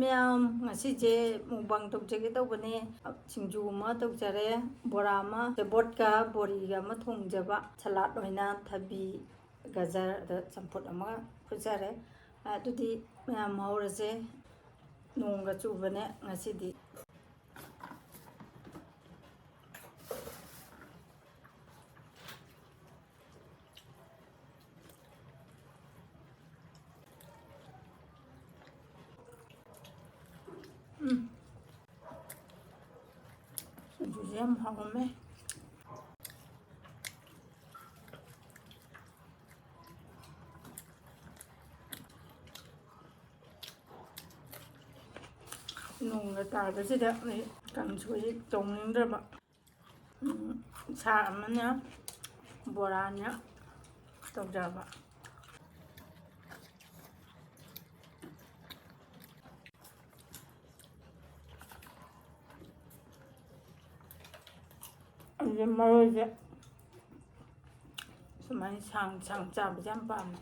ꯃꯌꯥꯝ ꯉꯁꯤꯁꯦ ꯃꯨꯛꯕꯥꯡ ꯇꯧꯖꯒꯦ ꯇꯧꯕꯅꯦ ꯁꯤꯡꯖꯨ ꯑꯃ ꯇꯧꯖꯔꯦ ꯕꯣꯔꯥ ꯑꯃ ꯕꯣꯠꯀ ꯕꯣꯔꯤꯒ ꯑꯃ ꯊꯣꯡꯖꯕ ꯁꯂꯥꯠ ꯑꯣꯏꯅ ꯊꯕꯤ ꯒꯖꯔꯗ ꯆꯝꯐꯨꯠ ꯑꯃ ꯐꯨꯠꯖꯔꯦ ꯑꯗꯨꯗꯤ ꯃꯌꯥꯝ ꯍꯧꯔꯁꯦ ꯅꯣꯡꯒ ꯆꯨꯕꯅꯦ ꯉꯁꯤꯗꯤ ꯁꯤꯡꯖꯨꯁꯦ ꯌꯥꯝ ꯍꯥꯎꯔꯝꯃꯦ ꯅꯣꯡꯒ ꯇꯥꯕꯁꯤꯗ ꯑꯩ ꯀꯥꯡꯁꯣꯏ ꯇꯧꯅꯤꯡꯗ꯭ꯔꯕ ꯁꯥ ꯑꯃꯅ ꯕꯣꯔꯥꯅ ꯇꯧꯖꯕ ꯑꯩꯁꯦ ꯃꯔꯣꯏꯁꯦ ꯁꯨꯃꯥꯏꯅ ꯁꯥꯡ ꯆꯥꯕꯁꯦ ꯌꯥꯝ ꯄꯥꯝꯃꯦ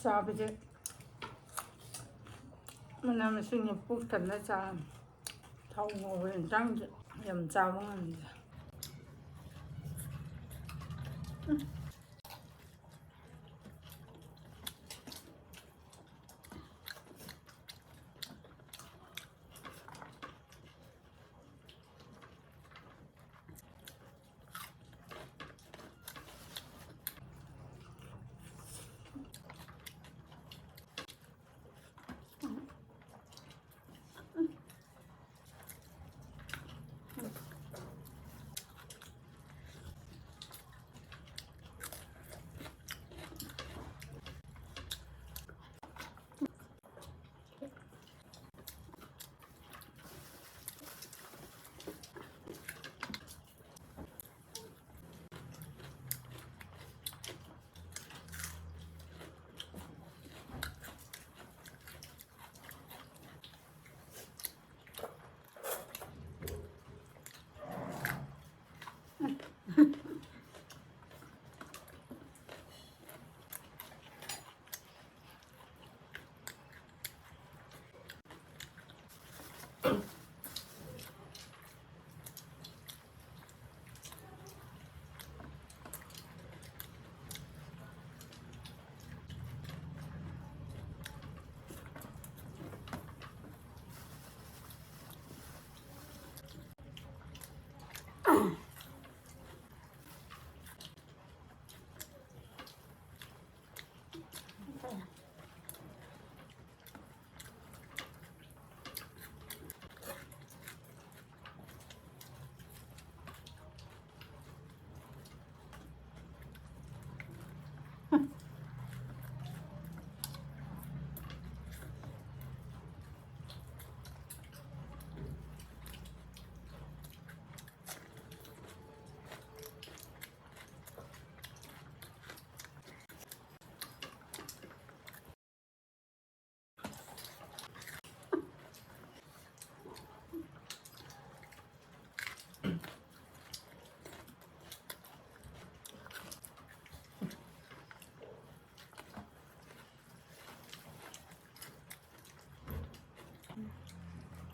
ꯆꯥꯕꯁꯦ ꯃꯅꯥ ꯃꯁꯤꯡꯅ ꯄꯨꯛ ꯊꯟꯅ ꯆꯥꯔꯝꯃꯤ ꯊꯥꯎ ꯉꯧꯕ ꯏꯟꯁꯥꯡꯁꯦ ꯌꯥꯝ ꯆꯥꯕ ꯉꯝꯗꯦ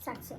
ꯆꯥꯛꯁꯦ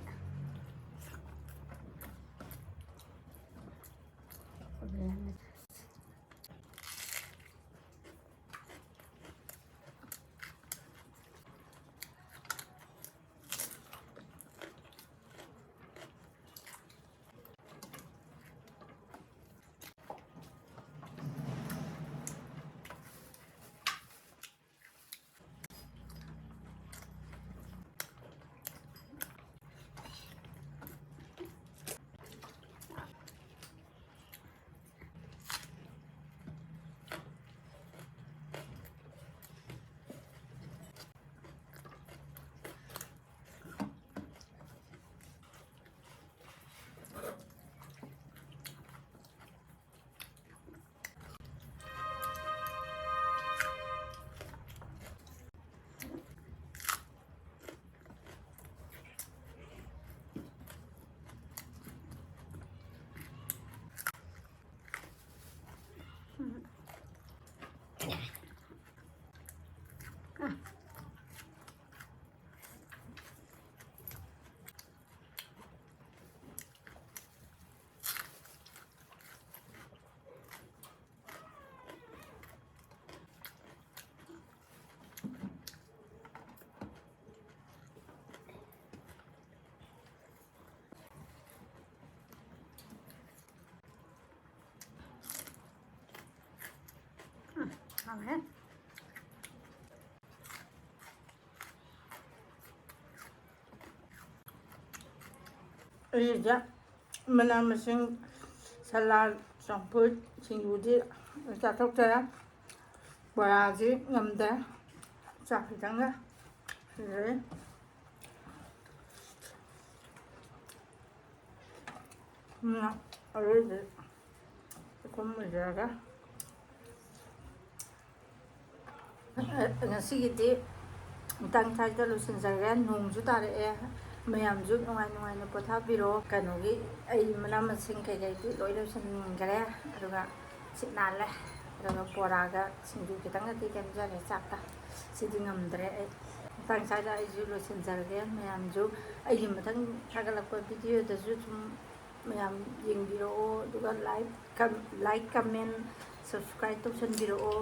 เอาไหม ꯑꯩꯁꯦ ꯃꯅꯥ ꯃꯁꯤꯡ ꯁꯂꯥꯗ ꯆꯝꯐꯨꯠ ꯁꯤꯡꯖꯨꯗꯤ ꯆꯥꯊꯣꯛꯆꯔꯦ ꯕꯣꯔꯥꯁꯤ ꯉꯝꯗꯦ ꯆꯥꯛ ꯈꯤꯇꯪꯒ ꯁꯤꯖꯔꯦ ꯑꯔꯣꯏꯕ ꯆꯥꯛꯈꯨꯝ ꯑꯣꯏꯖꯔꯒ ꯉꯁꯤꯒꯤꯗꯤ ꯃꯇꯥꯡ ꯁ꯭ꯋꯥꯏꯗ ꯂꯣꯏꯁꯤꯟꯖꯔꯦ ꯅꯣꯡꯁꯨ ꯇꯥꯔꯛꯑꯦ ꯃꯌꯥꯝꯁꯨ ꯅꯨꯡꯉꯥꯏ ꯅꯨꯡꯉꯥꯏꯅ ꯄꯣꯊꯥꯕꯤꯔꯣ ꯀꯩꯅꯣꯒꯤ ꯑꯩ ꯃꯅꯥ ꯃꯁꯤꯡ ꯀꯩꯀꯩꯗꯤ ꯂꯣꯏ ꯂꯣꯏꯁꯤꯟꯈꯔꯦ ꯑꯗꯨꯒ ꯁꯤꯠ ꯅꯥꯜꯂꯦ ꯑꯗꯨꯒ ꯕꯣꯔꯥꯒ ꯁꯤꯡꯖꯨ ꯈꯤꯇꯪꯒꯗꯤ ꯀꯦꯝꯖꯔꯦ ꯆꯥꯛꯀ ꯁꯤꯗꯤ ꯉꯝꯗ꯭ꯔꯦ ꯑꯩ ꯃꯇꯥꯡ ꯁ꯭ꯋꯥꯏꯗ ꯑꯩꯁꯨ ꯂꯣꯏꯁꯤꯟꯖꯔꯒꯦ ꯃꯌꯥꯝꯁꯨ ꯑꯩꯒꯤ ꯃꯊꯪ ꯊꯥꯒꯠꯂꯛꯄ ꯚꯤꯗꯤꯑꯣꯗꯁꯨ ꯁꯨꯝ ꯃꯌꯥꯝ ꯌꯦꯡꯕꯤꯔꯛꯑꯣ ꯑꯗꯨꯒ ꯂꯥꯏꯛ ꯀꯃꯦꯟ ꯁꯕꯁꯀ꯭ꯔꯥꯏꯕ ꯇꯧꯁꯟꯕꯤꯔꯛꯑꯣ